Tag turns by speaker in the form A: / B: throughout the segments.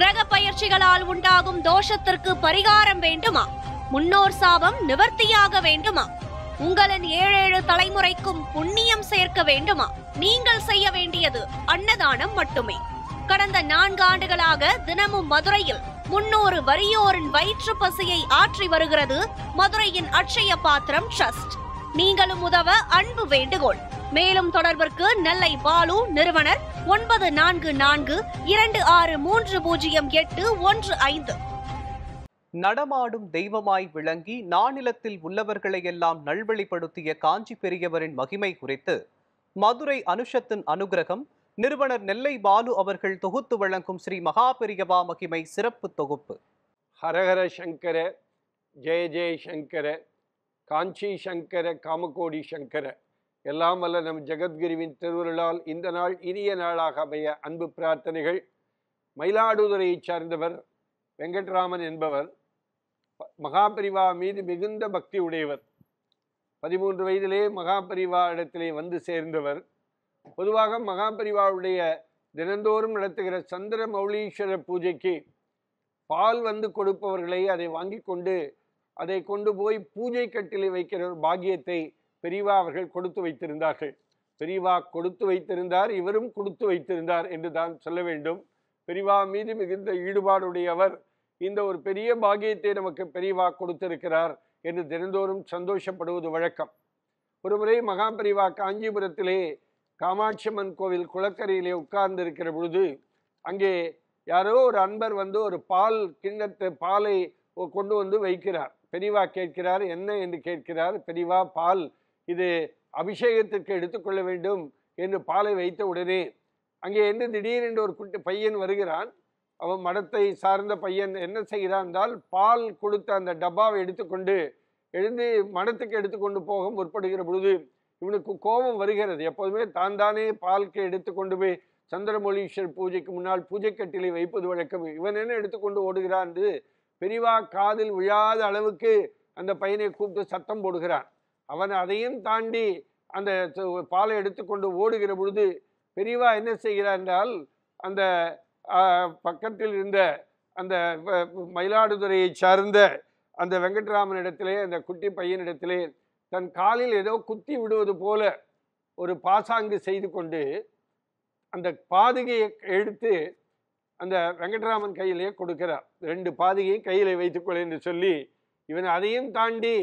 A: கிரக பயிற்சிகளால் உண்டாகும் தோஷத்திற்கு பரிகாரம் வேண்டுமா? முன்னோர் சாபம் நிவர்த்தியாக வேண்டுமா? உங்களின் 7 தலைமுறைக்கும் புண்ணியம் சேர்க்க வேண்டுமா? நீங்கள் செய்ய வேண்டியது அன்னதானம் மட்டுமே. கடந்த 4 ஆண்டுகளாக தினமும் மதுரையில் 300 வறியோரின் வயிற்று பசியை ஆற்றி வருகிறது மதுரையின் அட்சய பாத்திரம் ட்ரஸ்ட். நீங்களும் உதவ அன்பு வேண்டுகோள். மேலும் தொடர்பிற்கு நெல்லை பாலு, நிறுவனர் 9442630815.
B: நடமாடும் தெய்வமாய் விளங்கி நானிலத்தில் உள்ளவர்களையெல்லாம் நல்வழிப்படுத்திய காஞ்சி பெரியவரின் மகிமை குறித்து மதுரை அனுஷத்தின் அனுகிரகம் நிறுவனர் நெல்லை பாலு அவர்கள் தொகுத்து வழங்கும் ஸ்ரீ மகா பெரியவா மகிமை சிறப்பு தொகுப்பு.
C: ஹரஹர சங்கர, ஜெய ஜெய சங்கர, காஞ்சி சங்கர, காமகோடி சங்கர. எல்லாம் வல்ல நம் ஜெகத்குருவின் திருவருளால் இந்த நாள் இனிய நாளாக அமைய அன்பு பிரார்த்தனைகள். மயிலாடுதுறையை சார்ந்தவர் வெங்கட்ராமன் என்பவர் மகாபெரிவா மீது மிகுந்த பக்தி உடையவர். 13 வயதிலே மகாபெரிவா இடத்திலே வந்து சேர்ந்தவர். பொதுவாக மகாபெரிவாவுடைய தினந்தோறும் நடத்துகிற சந்திர மௌலீஸ்வர பூஜைக்கு பால் வந்து கொடுப்பவர்களை அதை வாங்கி கொண்டு அதை கொண்டு போய் பூஜை கட்டிலே வைக்கிற ஒரு பாக்கியத்தை பெரியவா அவர்கள் கொடுத்து வைத்திருந்தார்கள். பெரியவா கொடுத்து வைத்திருந்தார், இவரும் கொடுத்து வைத்திருந்தார் என்று தான் சொல்ல வேண்டும். பெரியவா மீது மிகுந்த ஈடுபாடுடையவர். இந்த ஒரு பெரிய பாக்கியத்தை நமக்கு பெரியவா கொடுத்திருக்கிறார் என்று தினந்தோறும் சந்தோஷப்படுவது வழக்கம். ஒருமுறை மகாபெரிவா காஞ்சிபுரத்திலே காமாட்சியம்மன் கோவில் குளக்கரையிலே உட்கார்ந்து இருக்கிற பொழுது அங்கே யாரோ ஒரு அன்பர் வந்து ஒரு பால் கிண்ணத்தை பாலை கொண்டு வந்து வைக்கிறார். பெரியவா கேட்கிறார், என்ன என்று கேட்கிறார். பெரியவா, பால் இது அபிஷேகத்திற்கு எடுத்துக்கொள்ள வேண்டும் என்று பாலை வைத்த உடனே அங்கே என்று திடீரென்று ஒரு குட்டி பையன் வருகிறான். அவன் மடத்தை சார்ந்த பையன். என்ன செய்கிறான் என்றால், பால் கொடுத்த அந்த டப்பாவை எடுத்துக்கொண்டு எழுந்து மடத்துக்கு எடுத்துக்கொண்டு போக முற்படுகிற பொழுது இவனுக்கு கோபம் வருகிறது. எப்போதுமே தான் தானே பால்க்கு எடுத்துக்கொண்டு போய் சந்திரமௌலீஸ்வர் பூஜைக்கு முன்னால் பூஜை கட்டிலை வைப்பது வழக்கம். இவன் என்ன எடுத்துக்கொண்டு ஓடுகிறான் என்று பெரியவா காதில் விழாத அளவுக்கு அந்த பையனை கூப்பிட்டு சத்தம் போடுகிறான். அவன் அதையும் தாண்டி அந்த பாலை எடுத்துக்கொண்டு ஓடுகிற பொழுது பெரியவா என்ன செய்கிறார் என்றால், அந்த பக்கத்தில் இருந்த அந்த மயிலாடுதுறையை சார்ந்த அந்த வெங்கட்ராமனிடத்திலே, அந்த குட்டி பையனிடத்திலே தன் காலில் ஏதோ குத்தி விடுவது போல ஒரு பாசாங்கு செய்து கொண்டு அந்த பாதுகையை எடுத்து அந்த வெங்கட்ராமன் கையிலே கொடுக்கிறார். 2 பாதுகையை கையிலே வைத்துக்கொள் என்று சொல்லி, இவன் அதையும் தாண்டி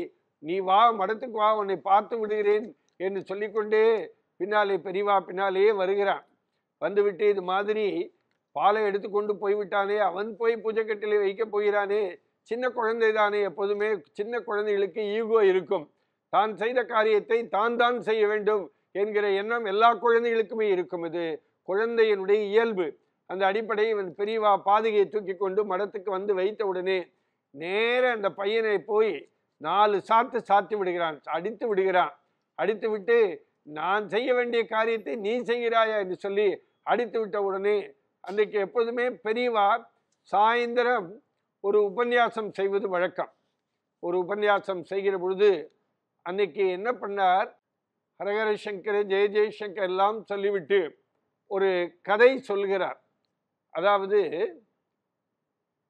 C: நீ வா, மடத்துக்கு வா, உன்னை பார்த்து விடுகிறேன் என்று சொல்லிக்கொண்டே பின்னாலே பெரியவா பின்னாலேயே வருகிறான். வந்துவிட்டு இது மாதிரி பாலை எடுத்துக்கொண்டு போய்விட்டானே, அவன் போய் பூஜை கட்டிலே வைக்க போகிறானே, சின்ன குழந்தை தானே. எப்போதுமே சின்ன குழந்தைகளுக்கு ஈகோ இருக்கும். தான் செய்த காரியத்தை தான் செய்ய வேண்டும் என்கிற எண்ணம் எல்லா குழந்தைகளுக்குமே இருக்கும். இது குழந்தையினுடைய இயல்பு. அந்த அடிப்படையில் இவன் பெரியவா பாதுகையை தூக்கி கொண்டு மடத்துக்கு வந்து வைத்த உடனே நேர அந்த பையனை போய் 4 சாத்து சாத்தி விடுகிறான், அடித்து விடுகிறான். அடித்து விட்டு, நான் செய்ய வேண்டிய காரியத்தை நீ செய்கிறாயா என்று சொல்லி அடித்து விட்ட உடனே, அன்றைக்கு எப்போதுமே பெரியவா சாயந்தரம் ஒரு உபன்யாசம் செய்வது வழக்கம். ஒரு உபன்யாசம் செய்கிற பொழுது அன்னைக்கு என்ன பண்ணார், ஹரஹர சங்கர, ஜெய ஜெயசங்கர் எல்லாம் சொல்லிவிட்டு ஒரு கதை சொல்கிறார். அதாவது,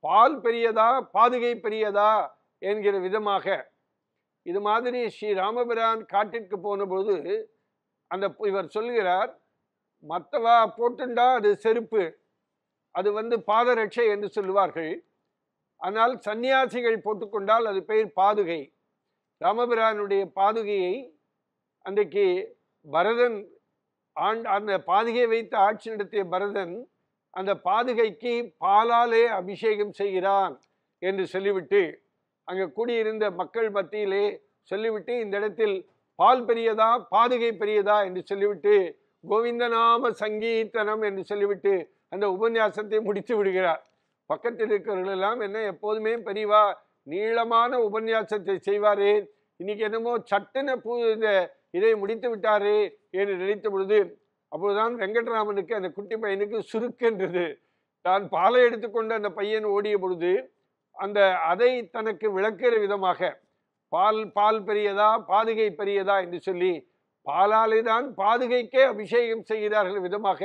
C: பால் பெரியதா பாதுகை பெரியதா என்கிற விதமாக இது மாதிரி ஸ்ரீ ராமபிரான் காட்டிற்கு போன பொழுது அந்த இவர் சொல்கிறார், மற்றவா போட்டுண்டா அது செருப்பு, அது பாதரட்சை என்று சொல்லுவார்கள். ஆனால் சன்னியாசிகள் போட்டுக்கொண்டால் அது பெயர் பாதுகை. ராமபிரானுடைய பாதுகையை அன்றைக்கு பரதன் அந்த பாதுகையை வைத்து ஆட்சி நடத்திய பரதன் அந்த பாதுகைக்கு பாலாலே அபிஷேகம் செய்கிறான் என்று சொல்லிவிட்டு அங்கே கூடியிருந்த மக்கள் மத்தியிலே சொல்லிவிட்டு, இந்த இடத்தில் பால் பெரியதா பாதுகை பெரியதா என்று சொல்லிவிட்டு கோவிந்தநாம சங்கீர்த்தனம் என்று சொல்லிவிட்டு அந்த உபன்யாசத்தை முடித்து விடுகிறார். பக்கத்தில் இருக்கிறவர்கள் எல்லாம் என்ன, எப்போதுமே பெரியவா நீளமான உபன்யாசத்தை செய்வாரே, இன்னைக்கு என்னமோ சட்டுன இதை முடித்து விட்டாரே என்று நினைத்த பொழுது, அப்போதுதான் வெங்கட்ராமனுக்கு அந்த குட்டி பையனுக்கு சுருக்கென்றது. தான் பாலை எடுத்துக்கொண்டு அந்த பையன் ஓடிய பொழுது அதை தனக்கு விளக்குகிற விதமாக பால் பெரியதா பாதுகை பெரியதா என்று சொல்லி, பாலாலே தான் பாதுகைக்கே அபிஷேகம் செய்கிறார்கள் விதமாக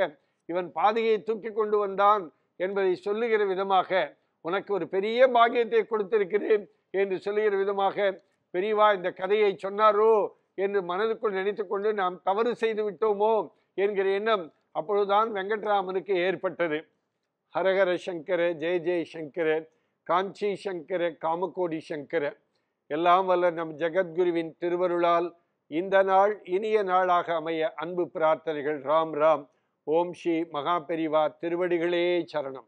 C: இவன் பாதுகையை தூக்கி கொண்டு வந்தான் என்பதை சொல்லுகிற விதமாக உனக்கு ஒரு பெரிய பாக்கியத்தை கொடுத்திருக்கிறேன் என்று சொல்லுகிற விதமாக பெரியவா இந்த கதையை சொன்னாரோ என்று மனதுக்குள் நினைத்து கொண்டு நாம் தவறு செய்து விட்டோமோ என்கிற எண்ணம் அப்பொழுதுதான் வெங்கட்ராமனுக்கு ஏற்பட்டது. ஹரஹர சங்கர, ஜெய ஜெய சங்கர, காஞ்சி சங்கர, காமகோடி சங்கர. எல்லாம் வல்ல நம் ஜெகத்குருவின் திருவருளால் இந்த நாள் இனிய நாளாக அமைய அன்பு பிரார்த்தனைகள். ராம் ராம். ஓம் ஸ்ரீ மகா பெரிவா திருவடிகளே சரணம்.